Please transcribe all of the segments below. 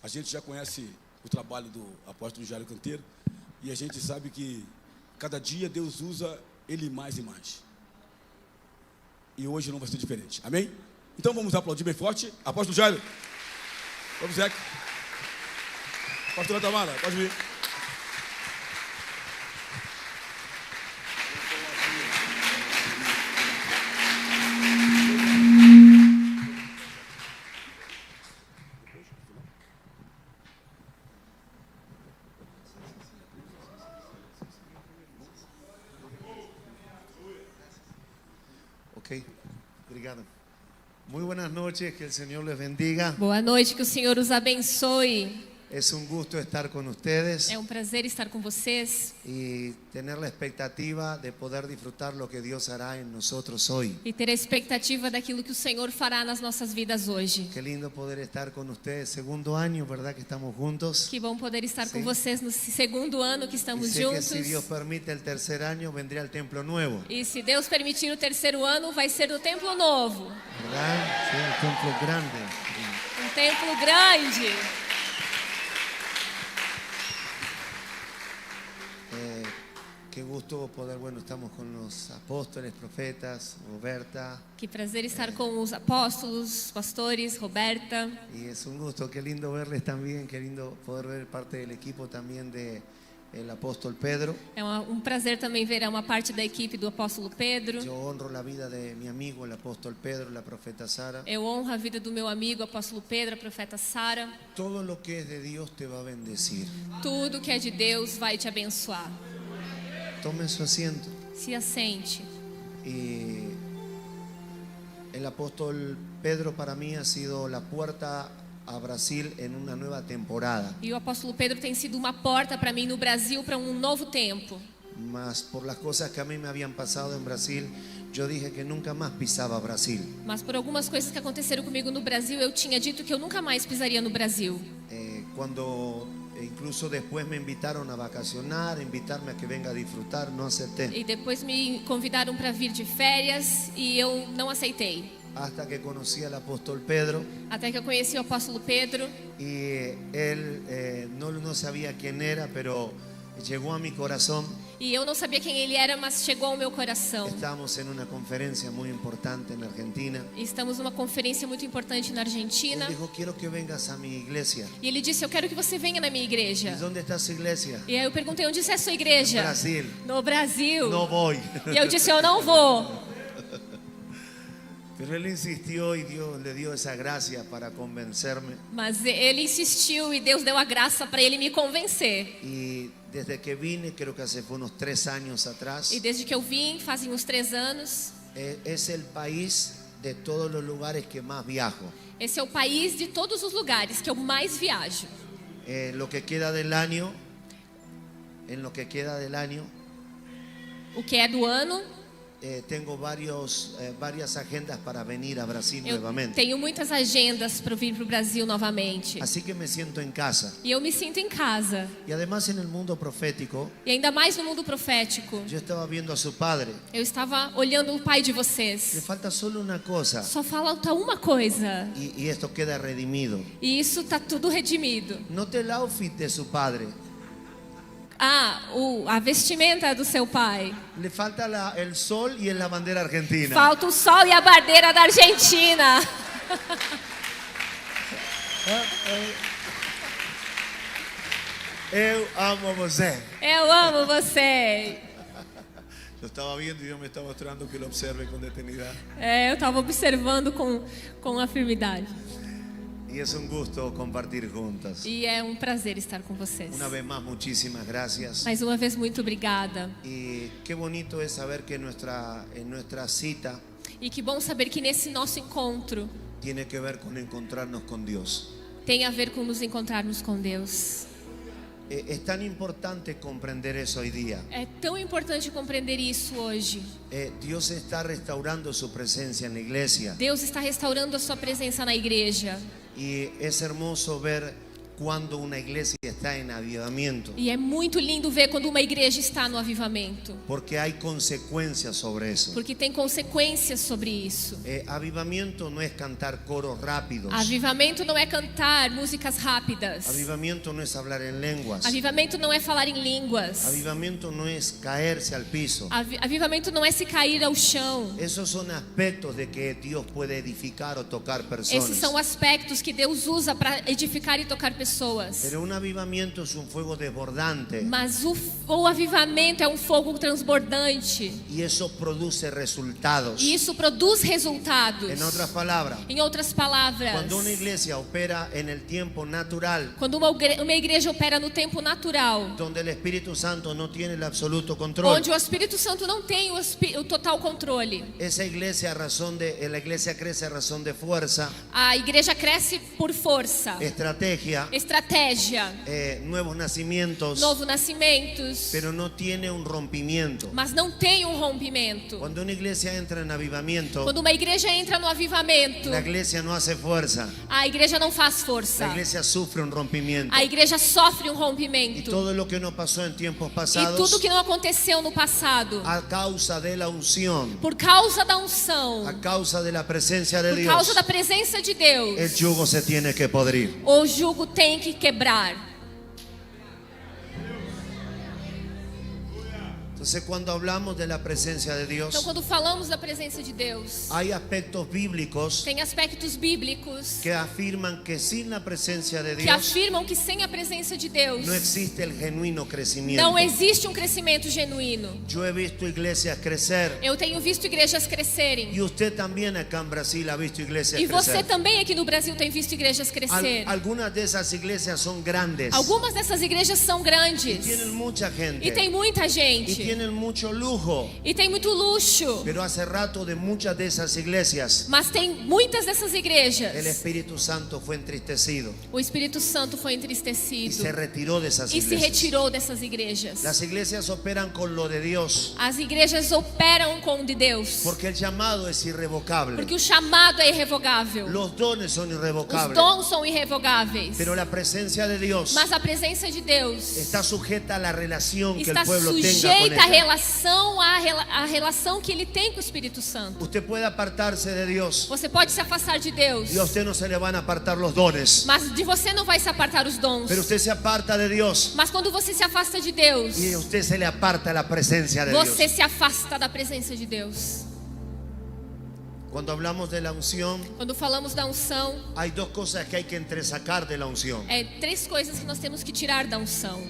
A gente já conhece o trabalho do apóstolo Jairo Canteiro e a gente sabe que cada dia Deus usa ele mais e mais. E hoje não vai ser diferente. Amém? Então vamos aplaudir bem forte. Apóstolo Jairo. Vamos, Zeca. Pastora Tamara, pode vir. Ok, obrigado. Muy buenas noches, que el Señor les bendiga. Boa noite, que o Senhor os abençoe. Es un gusto estar con ustedes É um prazer estar com vocês y tener la expectativa de poder disfrutar lo que Dios hará en nosotros hoy. e ter a expectativa daquilo que o Senhor fará nas nossas vidas hoje. Qué lindo poder estar con ustedes. Segundo año, ¿verdad? Que estamos juntos. Que bom poder estar com Sim. vocês no segundo ano que Y estamos sé que juntos. si Dios permite el tercer año, vendría el templo nuevo. E se Deus permitir o terceiro ano, vai ser no templo novo. ¿Verdad? Sí, el templo grande. Um templo grande. Qué gusto poder, bueno, estamos con los apóstoles, profetas, Roberta. Que prazer estar com os apóstolos, pastores, Roberta. Y es un gusto, qué lindo verles también, qué lindo poder ver parte del equipo también de el apóstol Pedro. É um prazer também ver uma parte da equipe do apóstolo Pedro. Yo honro la vida de mi amigo, el apóstol Pedro, la profeta Sara. Eu honro a vida do meu amigo, apóstolo Pedro, a profeta Sara. Todo lo que es de Dios te va a bendecir. Tudo que é de Deus vai te abençoar. Tome su asiento. Se assente. Y el apóstol Pedro para mí ha sido la puerta a Brasil en una nueva temporada. E o apóstolo Pedro tem sido uma porta para mim no Brasil para um novo tempo. Mas por las cosas que a mí me habían pasado en Brasil, yo dije que nunca más pisaba Brasil. Mas por algumas coisas que aconteceram comigo no Brasil, eu tinha dito que eu nunca mais pisaria no Brasil. Cuando incluso después me invitaron a vacacionar, invitarme a que venga a disfrutar, no acepté. E depois me convidaram para vir de férias e eu não aceitei. Hasta que conocí al apóstol Pedro Até que eu conheci o apóstolo Pedro y él no sabía quién era, pero llegó a mi corazón. e eu não sabia quem ele era, mas chegou ao meu coração. Estábamos en una conferencia muy importante en Argentina. E estamos numa conferência muito importante na Él Argentina. dijo, quiero que vengas a mi iglesia. E ele disse, eu quero que você venha na minha ¿Y igreja. dónde está su iglesia? E aí eu perguntei, onde é a sua igreja? Brasil. No Brasil. No voy. E eu disse, eu não vou. Pero él insistió y Dios le dio esa gracia para convencerme. Mas ele insistiu e Deus deu a graça para ele me convencer. Y desde que vine, creo que hace fue unos 3 años atrás, E desde que eu vim, fazem uns 3 anos, es el país de todos los lugares que más viajo. esse é o país de todos os lugares que eu mais viajo. Lo que queda del año, en lo que queda del año, O que é do ano, tengo varias agendas para venir a Brasil eu nuevamente. tenho muitas agendas para vir para o Brasil novamente. Así que me siento en casa. E eu me sinto em casa. Y además en el mundo profético, E ainda mais no mundo profético. yo estaba viendo a su padre. Eu estava olhando o pai de Le vocês. falta solo una cosa Só falta uma coisa. y esto queda redimido. E isso tá tudo redimido. Note el outfit de su padre. A vestimenta do seu pai. Le falta el sol y la bandera argentina. Falta o sol e a bandeira da Argentina. Eu amo você. Eu amo você. Lo estaba viendo y Dios me está mostrando que lo observe con detenidad. Eu estava observando com a firmidade. Y es un gusto compartir juntas. E é um prazer estar com vocês. Una vez más, muchísimas gracias. Mais uma vez, muito obrigada. Y qué bonito es saber que en nuestra cita E que bom saber que nesse nosso encontro tiene que ver con encontrarnos con Dios. tem a ver com nos encontrarmos com Deus. Es tan importante comprender eso hoy día. É tão importante compreender isso hoje. Dios está restaurando su presencia en la iglesia. Deus está restaurando a sua presença na igreja. Y es hermoso ver cuando una iglesia está en avivamiento, E é muito lindo ver quando uma igreja está no avivamento, porque hay consecuencias sobre eso. porque tem consequências sobre isso. Avivamiento no es cantar coros rápidos. Avivamento não é cantar músicas rápidas. Avivamiento no es hablar en lenguas. Avivamento não é falar em línguas. Avivamiento no es caerse al piso. Avivamento não é se cair ao chão. Esos son aspectos de que Dios puede edificar o tocar personas. Esses são aspectos que Deus usa para edificar e tocar pessoas. Pero un avivamiento es un fuego desbordante Mas o avivamento é um fogo transbordante. y eso produce resultados. E isso produz resultados. En otras palabras, Em outras palavras, cuando una iglesia opera en el tiempo natural, quando uma igreja opera no tempo natural, donde el Espíritu Santo no tiene el absoluto control, onde o Espírito Santo não tem o total controle, esa iglesia la iglesia crece a razón de fuerza, a igreja cresce por força, estrategia, estratégia, nuevos nacimientos, novos nascimentos, pero no tiene un rompimiento. mas não tem um rompimento. Cuando una iglesia entra en avivamiento, Quando uma igreja entra no avivamento, la iglesia no hace fuerza, a igreja não faz la força, iglesia sufre un rompimiento. a igreja sofre um Y rompimento. todo lo que no pasó en tiempos E pasados, tudo que não aconteceu no passado, a causa de la unción, por causa da unção, a causa de la presencia de por Dios, causa da presença de Deus, el yugo se tiene que podrir. o jugo tem que quebrar. Entonces, cuando hablamos de la presencia de Então, Dios, quando falamos da presença de Deus, hay aspectos bíblicos tem aspectos bíblicos que afirman que sin la presencia de que Dios afirmam que sem a presença de Deus no existe el genuino crecimiento. não existe um crescimento genuíno. Yo he visto iglesias crecer Eu tenho visto igrejas crescerem. y usted también acá en Brasil ha visto iglesias E você crecer. também aqui no Brasil tem visto igrejas crescer. Algunas de esas iglesias son grandes, Algumas dessas igrejas são grandes. tienen mucha gente E tem muita y gente. tienen mucho lujo, E tem muito luxo. pero hace rato de muchas de esas iglesias Mas tem muitas dessas el igrejas. Espíritu Santo fue entristecido O Espírito Santo foi y entristecido se retiró de esas e se iglesias. retirou dessas igrejas. Las iglesias operan con lo de Dios As igrejas operam com o de Deus. porque el llamado es irrevocable, Porque o chamado é irrevogável. los dones son Os irrevocables, dons são irrevogáveis. pero la presencia de Dios Mas a presença de Deus está sujeta a la relación que el está pueblo tenga con sujeita ella. à relação que ele tem com o Espírito Santo. Usted puede apartarse de Dios Você pode se afastar de Deus, y a usted no se le van a apartar los dones, mas de você não vai se apartar os dons. pero usted se aparta de Dios Mas quando você se afasta de Deus, y a usted se le aparta la presencia de você Dios. se afasta da presença de Deus. Cuando hablamos de la unción, Quando falamos da unção, hay dos cosas que hay que entresacar de la unción. três coisas que nós temos que tirar da unção.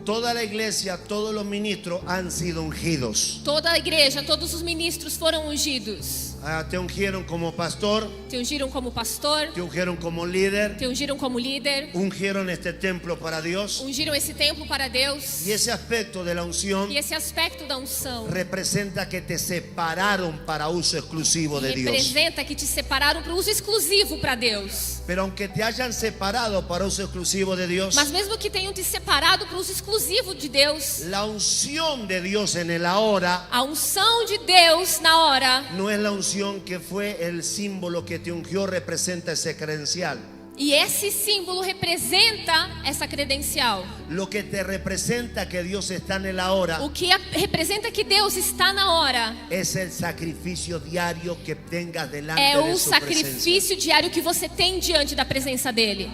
Toda la iglesia, todos los ministros han sido ungidos. Toda a igreja, todos os ministros foram ungidos. Te ungieron como pastor, Te ungiram como pastor, te ungieron como líder, te ungiram como líder, ungieron este templo para Dios. ungiram esse templo para Deus. Y ese aspecto de la unción E esse aspecto da unção representa que te separaron para uso exclusivo de Dios. representa que te separaram para o uso exclusivo para Deus. Pero aunque te hayan separado para uso exclusivo de Dios, Mas mesmo que tenham te separado para o uso exclusivo de Deus, la unción de Dios en el ahora a unção de Deus na hora, no es la unción que fue el símbolo que te ungió, representa ese credencial. e esse símbolo representa essa credencial. Lo que te representa que Dios está en el ahora O que representa que Deus está na hora es el sacrificio diario que tengas delante é de o su presencia. sacrifício diário que você tem diante da presença dele.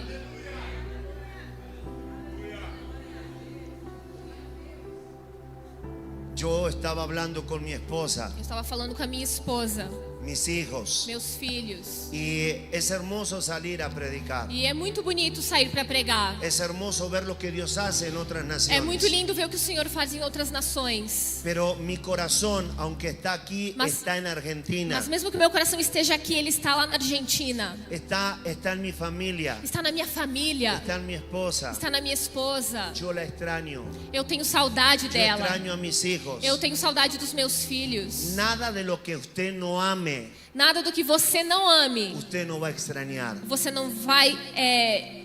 Yo estaba hablando con mi esposa, Eu estava falando com a minha esposa, mis hijos, meus filhos, y es hermoso salir a predicar. e é muito bonito sair para pregar. Es hermoso ver lo que Dios hace en otras É muito naciones. lindo ver o que o Senhor faz em outras nações. Pero mi corazón, aunque está aquí, Mas- está en Argentina, Mas mesmo que meu coração esteja aqui, ele está lá na Argentina. está en mi familia, Está na minha família. está en mi esposa. Está na minha esposa. Yo la extraño. Eu tenho saudade Yo dela. extraño a mis hijos. Eu tenho saudade dos meus filhos. Nada de lo que usted no ame, Nada do que você não ame, usted no va a extrañar. você não vai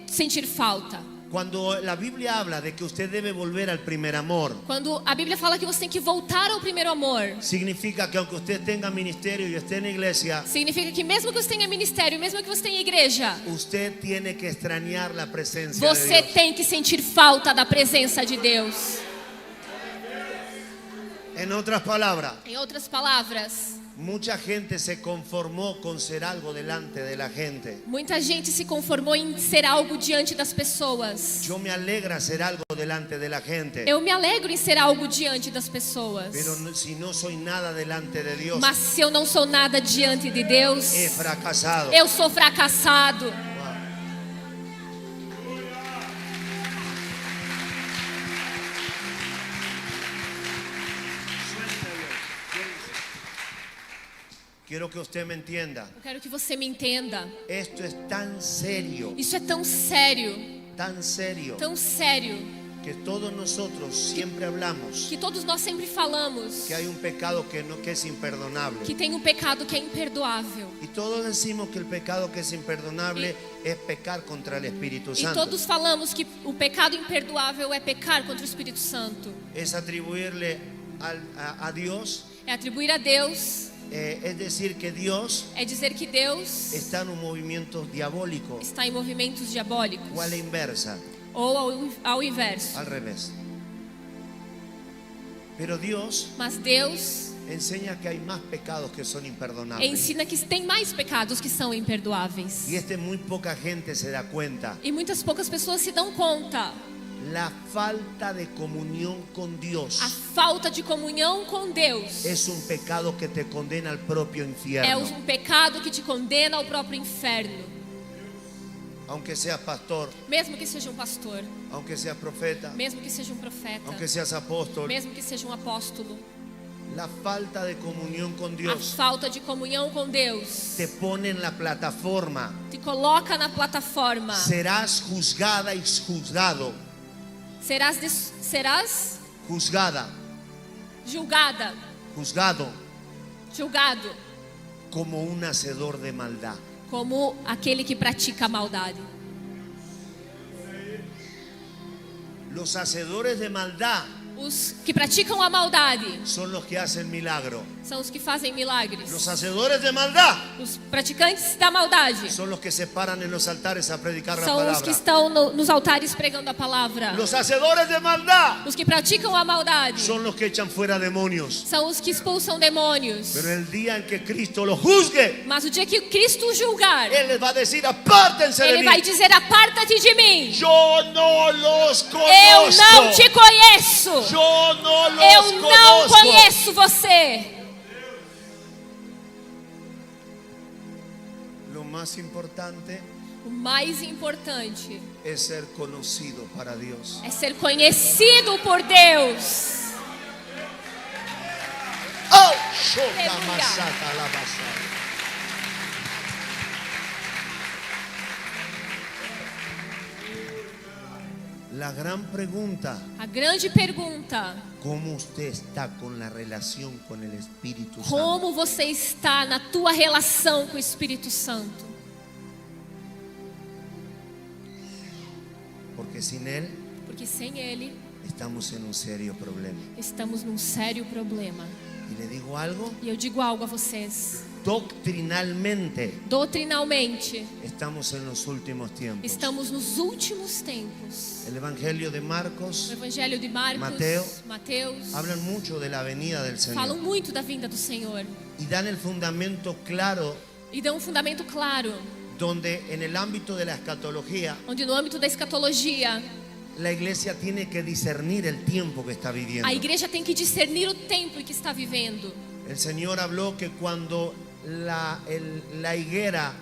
sentir falta. Cuando la Biblia habla de que usted debe volver al primer amor, Quando a Bíblia fala que você tem que voltar ao primeiro amor, significa que aunque usted tenga ministerio y esté en la iglesia, significa que mesmo que você tenha ministério, mesmo que você tenha igreja, usted tiene que extrañar la presencia de você Dios. tem que sentir falta da presença de Deus. En otras palabras, Em outras palavras, mucha gente se conformó con ser algo delante de la gente. muita gente se conformou em ser algo diante das pessoas. Yo me alegra ser algo delante de la gente, Eu me alegro em ser algo diante das pessoas. pero si no soy nada delante de Dios, Mas se eu não sou nada diante de Deus, he fracasado. eu sou fracassado. Quiero que usted me entienda. Eu quero que você me entenda. Esto es tan serio, Isso é tão sério, tão sério, que que todos nosotros siempre hablamos todos nós sempre falamos que hay un pecado que es imperdonable. que tem um pecado que é imperdoável. Y todos decimos que el pecado que es imperdonable es pecar contra el Espíritu E Santo. todos falamos que o pecado imperdoável é pecar contra o Espírito Santo. Es atribuirle a Dios, É atribuir a Deus, es decir que Dios é dizer que Deus está en un movimiento diabólico está em movimentos diabólicos. o a la inversa, Ou ao inverso. al revés. Pero Dios Mas Deus enseña que hay más pecados que son imperdonables. ensina que tem mais pecados que são imperdoáveis. Y muy poca gente se da cuenta. E muitas poucas pessoas se dão conta. La falta de comunión con Dios A falta de comunhão com Deus es un pecado que te condena al propio é infierno. um pecado que te condena ao próprio inferno. Aunque seas pastor, Mesmo que seja um pastor, aunque seas profeta, mesmo que seja um profeta, aunque seas apóstol, mesmo que seja um apóstolo, la falta de comunión con a Dios falta de comunhão com Deus te pone en la plataforma. te coloca na plataforma. Serás juzgada y juzgado, Serás juzgada, julgado como un hacedor de maldad. como aquele que pratica a maldade. Los hacedores de maldad Os que praticam a maldade son los que hacen milagro. são os que fazem milagres. Los hacedores de maldad Os praticantes da maldade son los que se paran en los altares a predicar la são os que palabra. estão nos altares pregando a palavra. Los hacedores de maldad Os que praticam a maldade son los que echan fuera demonios. são os que expulsam demônios. Pero el día en que Cristo los juzgue, Mas o dia que Cristo julgar, Él les va a decir: apártense de Ele mí. vai dizer: aparta-te de mim. Yo no los conozco. Eu não te conheço. Yo no los Eu não conozco. conheço você. Lo más importante O mais importante es ser conocido para Dios. é ser conhecido por Deus. ¡Oh! La gran pregunta: A grande pergunta: ¿cómo usted está con la relación con el Espíritu Santo? como você está na tua relação com o Espírito Santo? Porque sin Él Porque sem Ele estamos en un serio problema. estamos num sério problema. Y le digo algo: E eu digo algo a vocês: doctrinalmente doutrinalmente, estamos en los últimos tiempos. estamos nos últimos tempos. El Evangelio de O Marcos Evangelho de Marcos, Mateus hablan mucho de la venida del falam Señor muito da vinda do Senhor y dan el fundamento claro e dão um fundamento claro, donde en el ámbito de la escatología onde no âmbito da escatologia la iglesia tiene que discernir el tiempo que está viviendo. a igreja tem que discernir o tempo em que está vivendo. El Señor habló que cuando la higuera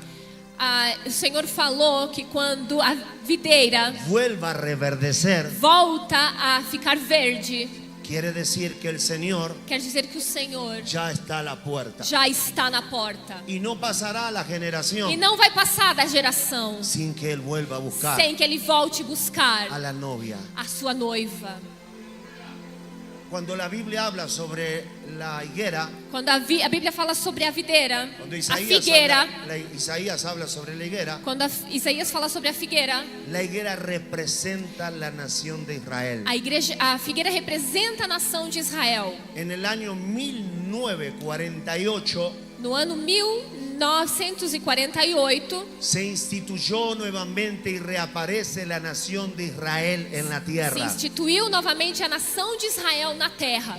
O Senhor falou que quando a videira vuelva a reverdecer, volta a ficar verde, quiere decir que el Señor quer dizer que o Senhor ya está a la puerta. já está na porta. Y no pasará la generación E não vai passar da geração sin que Él vuelva a buscar sem que ele volte buscar a la novia. a sua noiva. Cuando la Biblia habla sobre la higuera, Quando a Bíblia fala sobre a videira, cuando a Isaías figueira, Isaías habla sobre la higuera, quando Isaías fala sobre a figueira representa la nación de Israel. a figueira representa a nação de Israel. En el año 1948 No ano 1948, se instituyó nuevamente y reaparece la nación de Israel en la se tierra. instituiu novamente a nação de Israel na terra.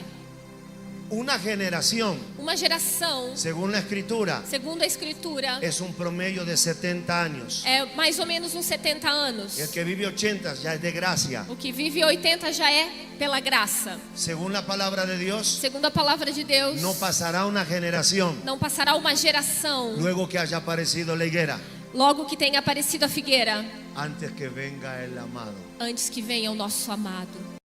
Una generación, Uma geração, según la escritura, segundo a Escritura, es un promedio de 70 años. é mais ou menos uns 70 anos. El que vive 80 ya es de gracia. O que vive 80 já é pela graça. Según la palabra de Dios, Segundo a palavra de Deus, no pasará una generación não passará uma geração luego que haya aparecido la higuera, logo que tenha aparecido a figueira, antes que venga el amado. antes que venha o nosso amado.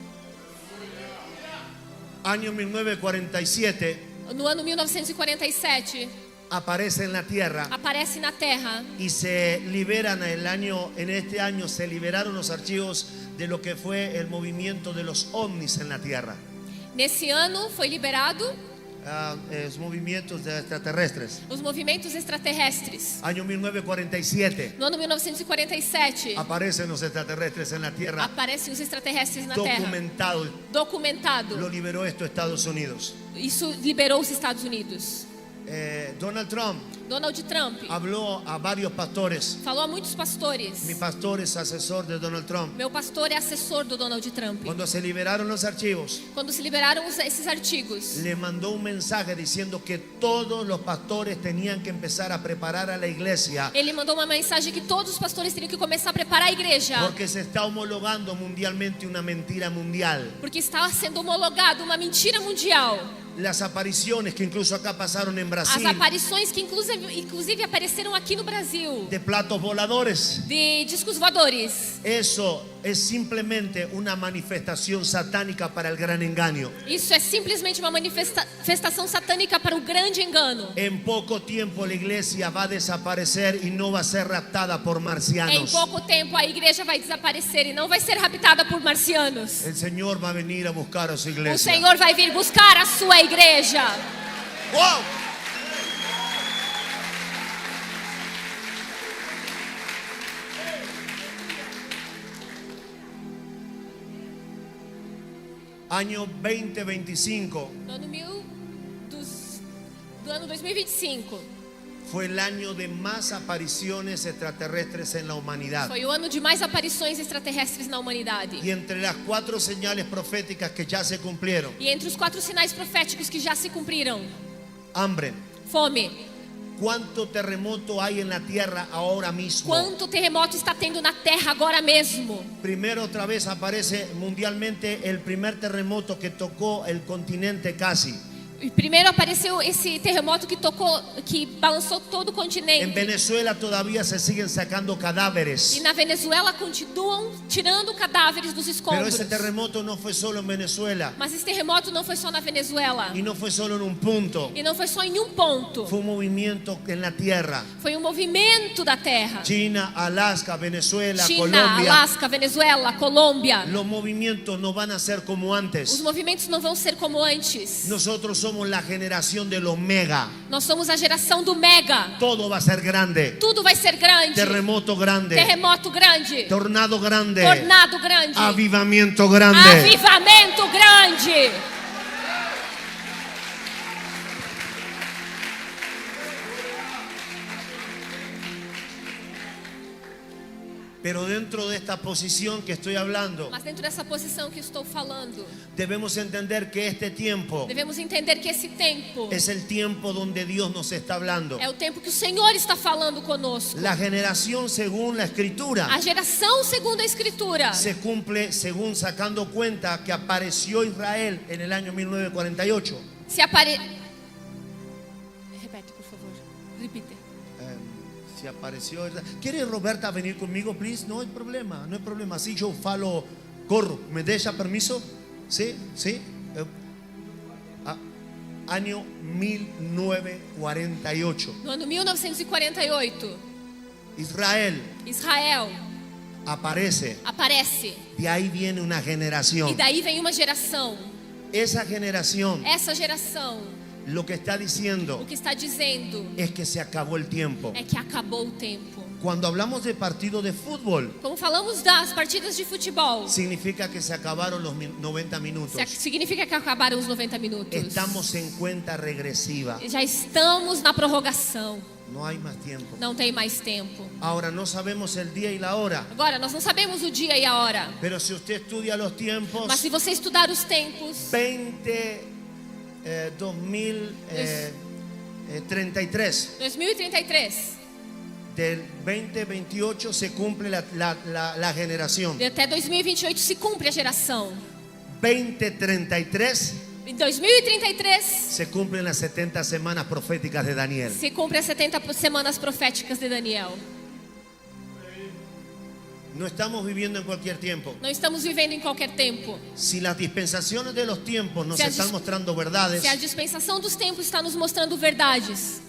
Año 1947 No ano 1947, aparece en la tierra aparece na terra y se liberan en este año se liberaron los archivos de lo que fue el movimiento de los ovnis en la tierra. Nesse ano foi liberado Los movimientos de extraterrestres. os movimentos extraterrestres. Año 1947 No ano 1947, aparecen los extraterrestres en la tierra, aparecem os extraterrestres na terra. documentado. Documentado. Lo liberó esto Estados Unidos. Isso liberou os Estados Unidos. Donald Trump Donald Trump habló a varios pastores. falou a muitos pastores. Mi pastor es asesor de Donald Trump. Meu pastor é assessor do Donald Trump. Cuando se liberaron los archivos, Quando se liberaram esses artigos, le mandó un mensaje diciendo que todos los pastores tenían que empezar a preparar a la iglesia ele mandou uma mensagem que todos os pastores teriam que começar a preparar a igreja, porque se está homologando mundialmente una mentira mundial. porque está sendo homologado uma mentira mundial. Las apariciones que incluso acá pasaron en As Brasil aparições que inclusive apareceram aqui no Brasil, de platos voladores, de discos voadores. eso es simplemente una manifestación satánica para el gran engaño. Isso é simplesmente uma manifestação satânica para o grande engano. En poco tiempo la iglesia va a desaparecer y no va a ser raptada por Em marcianos. pouco tempo a igreja vai desaparecer e não vai ser raptada por marcianos. El Señor va a venir a buscar a su O iglesia. Senhor vai vir buscar a sua igreja. ¡Wow! Año 2025 No ano do ano 2025 fue el año de más apariciones extraterrestres en la humanidad. foi o ano de mais aparições extraterrestres na humanidade. Y entre las 4 señales proféticas que ya se cumplieron: E entre os 4 sinais proféticos que já se cumpriram: hambre. fome. ¿Cuánto terremoto hay en la tierra ahora mismo? Quanto terremoto está tendo na terra agora mesmo? Primero otra vez aparece mundialmente el primer terremoto que tocó el continente casi. E primeiro apareceu esse terremoto que balançou todo o continente. En Venezuela todavía se siguen sacando cadáveres. E na Venezuela continuam tirando cadáveres dos Pero escombros. ese terremoto no fue solo en Venezuela. Mas esse terremoto não foi só na Venezuela. Y no fue solo en un punto. E não foi só em um ponto. Fue un movimiento en la tierra. Foi um movimento da terra. China, Alaska, Venezuela, China, Colombia. Alasca, Venezuela, Colômbia. Los movimientos no van a ser como Os antes. movimentos não vão ser como antes. Nosotros somos la generación de los mega. Nós somos a geração do mega. Todo va a ser grande. Tudo vai ser grande. Terremoto grande. Terremoto grande. Tornado grande. Tornado grande. Avivamiento grande. Avivamento grande. Pero dentro de esta posición que estoy hablando, Mas dentro dessa posição que estou falando, debemos entender que este tiempo devemos entender que esse tempo es el tiempo donde Dios nos está hablando. é o tempo que o Senhor está falando conosco. La generación según la escritura A geração segundo a Escritura se cumple según sacando cuenta que apareció Israel en el año 1948. se apare... Repete, por favor. Repite. Se apareció. ¿Quiere Roberta venir conmigo, please? No hay problema, no hay problema. Si yo falo, corro. ¿Me deja permiso? Sí, sí. Año 1948. No ano 1948, Israel Israel aparece. aparece. De ahí viene una E generación. daí vem uma geração. Esa generación Essa geração, lo que está o diciendo que está dizendo es que se acabó el tiempo. é que acabou o tempo. Cuando hablamos de partido de fútbol, Como falamos das partidas de futebol, significa que se acabaron los 90 minutos. significa que acabaram os 90 minutos. Estamos en cuenta regresiva. Já estamos na prorrogação. No hay más tiempo. Não tem mais tempo. Ahora no sabemos el día y la hora, Agora, nós não sabemos o dia e a hora. pero si usted estudia los tiempos, Mas se você estudar os tempos, 2033, 2033, del 2028 se cumple la generación. até 2028 se cumpre a geração. 2033 Em 2033 se cumplen las 70 semanas proféticas de Daniel. se cumpre as 70 semanas proféticas de Daniel. No estamos viviendo en cualquier tiempo. Não estamos vivendo em qualquer tempo. Si las dispensaciones de los tiempos nos Si están mostrando verdades, Se a dispensação dos tempos está nos mostrando verdades,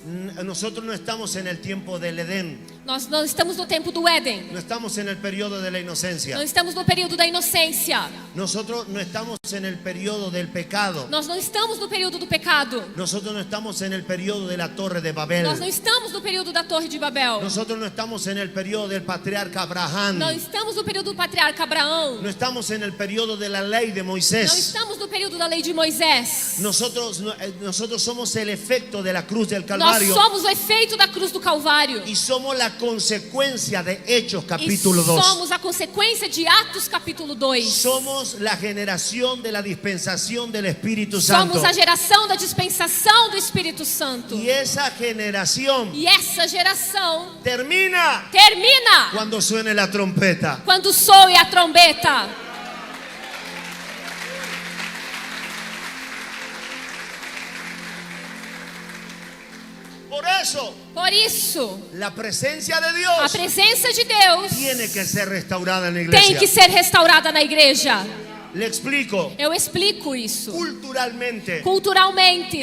nosotros no estamos en el tiempo del Edén, nós não estamos no tempo do Éden. no estamos en el periodo de la inocencia, Não estamos no período da inocência. nosotros no estamos en el periodo del pecado, Nós não estamos no período do pecado. nosotros no estamos en el periodo de la Torre de Babel, Nós não estamos no período da Torre de Babel. nosotros no estamos en el periodo del patriarca Abraham, Não estamos no período do patriarca Abraão. no estamos en el periodo de la ley de Não Moisés. estamos no período da lei de Moisés. Nosotros somos el efecto de la cruz del Nós Calvario somos o efeito da cruz do Calvário. y somos la consecuencia de Hechos E capítulo 2. somos a consequência de Atos capítulo 2. Somos la generación de la dispensación del Espíritu Santo. Somos a geração da dispensação do Espírito Santo. Y esa generación E essa geração termina termina cuando suene la trompeta. quando soe a trombeta. Por isso, La presencia de a Dios presença de Deus tiene que ser restaurada en la tem que iglesia. ser restaurada na igreja. Le explico. Eu explico isso. Culturalmente, Culturalmente,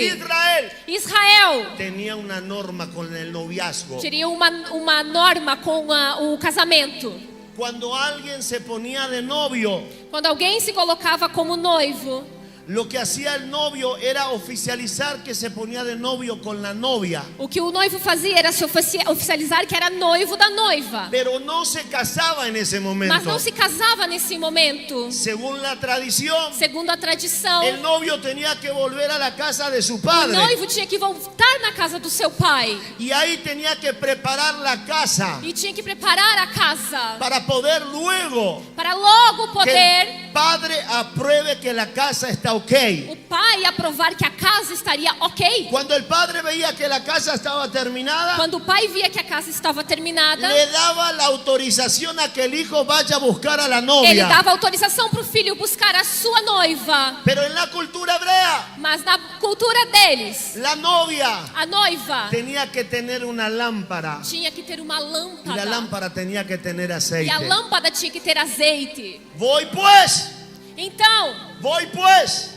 Israel tenía una norma con el noviazgo. teria uma norma com o casamento. Cuando alguien se ponía de novio, Quando alguém se colocava como noivo, lo que hacía el novio era oficializar que se ponía de novio con la novia, o que o noivo fazia era se oficializar que era noivo da noiva. pero no se casaba en ese Mas momento. não se casava nesse momento. Según la tradición, Segundo a tradição, el novio tenía que volver a la casa de su o padre noivo tinha que voltar na casa do seu pai y ahí tenía que preparar la casa e tinha que preparar a casa para poder luego para logo que poder el padre apruebe que la casa está ok. o pai aprovar que a casa estaria ok. Cuando el padre veía que la casa estaba terminada, Quando o pai via que a casa estava terminada, le daba la autorización a que el hijo vaya a buscar a la ele novia. dava autorização para o filho buscar a sua noiva. Pero en la cultura hebrea, Mas na cultura deles, la novia a noiva tenía que tener una lámpara tinha que ter uma y la lâmpada. lámpara tenía que tener E aceite. a lâmpada tinha que ter azeite. Voy pues, Então, voy pues,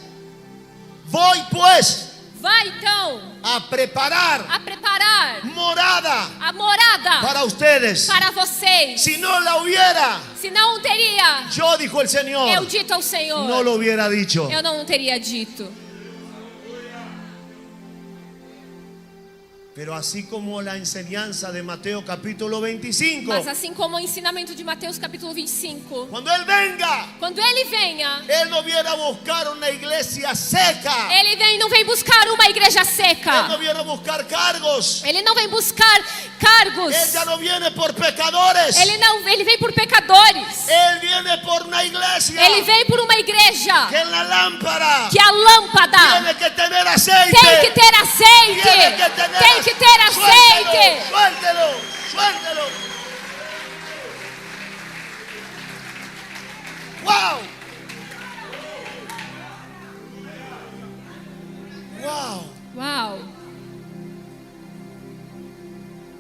voy pues vai então a preparar a preparar morada a morada para ustedes. para vocês. Si no la hubiera, Se não teria yo, dijo el eu Señor, dito ao Senhor, no lo hubiera dicho. eu não teria dito. Pero así como la enseñanza de Mateo capítulo 25, Mas assim como o ensinamento de Mateus capítulo 25, cuando Él venga, quando ele venha, Él no viene a buscar una iglesia seca. ele não vem buscar uma igreja Él no seca. viene a buscar cargos. Ele não vem buscar cargos. Él ya no viene por pecadores. Ele vem por pecadores. Él viene por una iglesia Ele vem por uma igreja que en la lámpara que a lâmpada tiene que tener aceite. tem que ter azeite. Tiene que tener Tem que ter azeite. Suéltelo, suéltelo. Wow. Wow. Uau.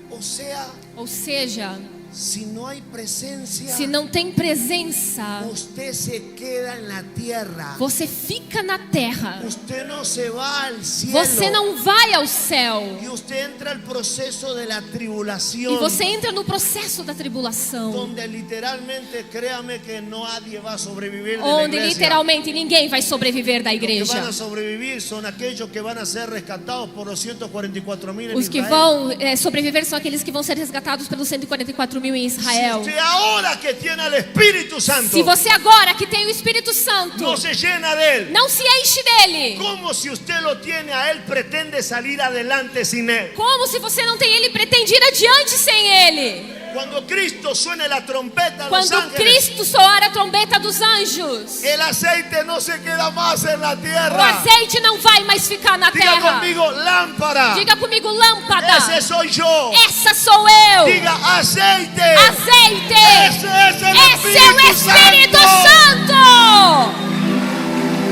O sea, Ou seja, Si no hay presencia, Se não tem presença, usted se queda en la tierra. você fica na terra. Usted no se va al cielo. Você não vai ao céu. Y usted entra al proceso de la tribulación. E você entra no processo da tribulação, Donde literalmente, créame que nadie va a sobrevivir de la onde iglesia. literalmente ninguém vai sobreviver da Los que igreja. van a sobrevivir son aquellos que van a ser rescatados por los 144.000 en Os que Israel. vão sobreviver são aqueles que vão ser resgatados pelos 144.000 em Si Israel. usted ahora que tiene al Espíritu Santo Se você agora que tem o Espírito Santo no se llena de él, não se enche dele, como si usted lo tiene a él, pretende salir adelante sin él. como se você não tem ele, pretende ir adiante sem ele. Cuando Cristo suene la trompeta, los Quando ángeles, Cristo soar a trombeta dos anjos, el aceite no se queda más en la o tierra. azeite não vai mais ficar na Diga terra. conmigo, lámpara. Diga comigo, lâmpada. Ese soy yo. Essa sou eu. Diga aceite. Azeite. Ese es el Esse é o Espírito Santo.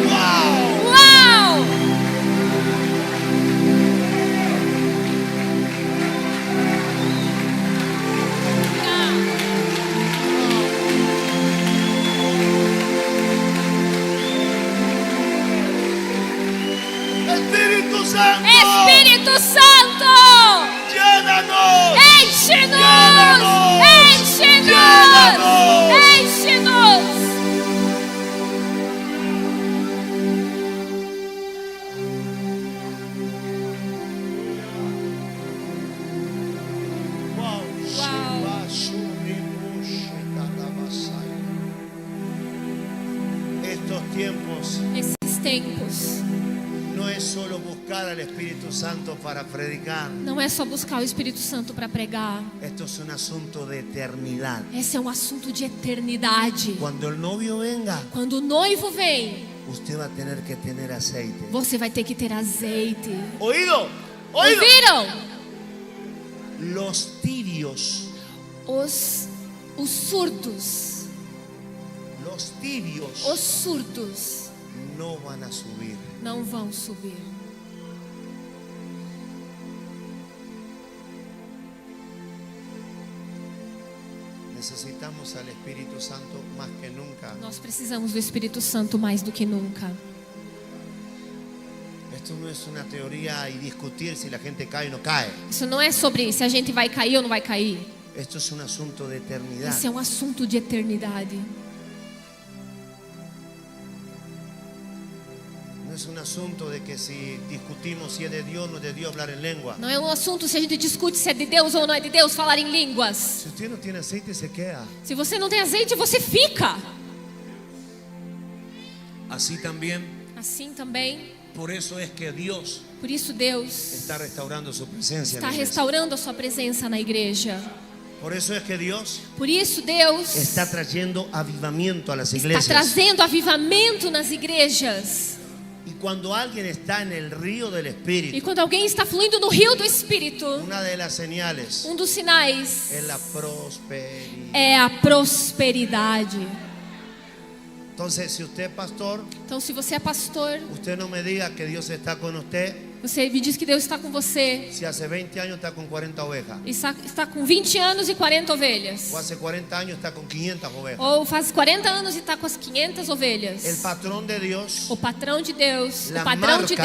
Wow. Uau! Espíritu Santo. Espírito Santo! Llénanos. Enche-nos! Enche-nos! Enche-nos! Wow. Wow. Estos tiempos Esses tempos no es solo buscar al Espíritu Santo para predicar. não é só buscar o Espírito Santo para pregar. Esto es un asunto de eternidad. Esse é um assunto de eternidade. Cuando el novio venga, Quando o noivo vem, usted va a tener que tener aceite. você vai ter que ter azeite. Oído, oído. Ouviram? Los tibios, Os surdos. los tibios Os surdos no van a subir. não vão subir. Necesitamos al Espíritu Santo más que nunca. Nós precisamos do Espírito Santo mais do que nunca. Esto no es una teoría y discutir si la gente cae o no cae. Isso não é sobre se a gente vai cair ou não vai cair. Esto es un asunto de eternidad. Isso é um assunto de eternidade. No es un asunto de que si discutimos si es de Dios o no es de Dios hablar en lengua. Não é um assunto se a gente discute se é de Deus ou não é de Deus falar em línguas. Si usted no tiene aceite, se queda. Se você não tem azeite, você fica. Así también, Assim também, por eso es que Dios por isso Deus está restaurando su presencia. está en la iglesia. restaurando a sua presença na igreja. Por eso es que Dios Por isso Deus está trayendo avivamiento a las está iglesias. trazendo avivamento nas igrejas. Y cuando alguien está en el río del E Espíritu, quando alguém está fluindo no rio do Espírito, una de las señales um dos sinais es la prosperidad. é a prosperidade. Entonces, si usted es pastor, Então, se você é pastor, usted no me diga que Dios está con usted você me diz que Deus está com você si hace 20 años está con 40 ovejas. e está com 20 anos e 40 ovelhas. O hace 40 años está con 500 ovejas. Ou faz 40 anos e está com as 500 ovelhas. El patrón de Dios O patrão de Deus, La o padrão de marca Deus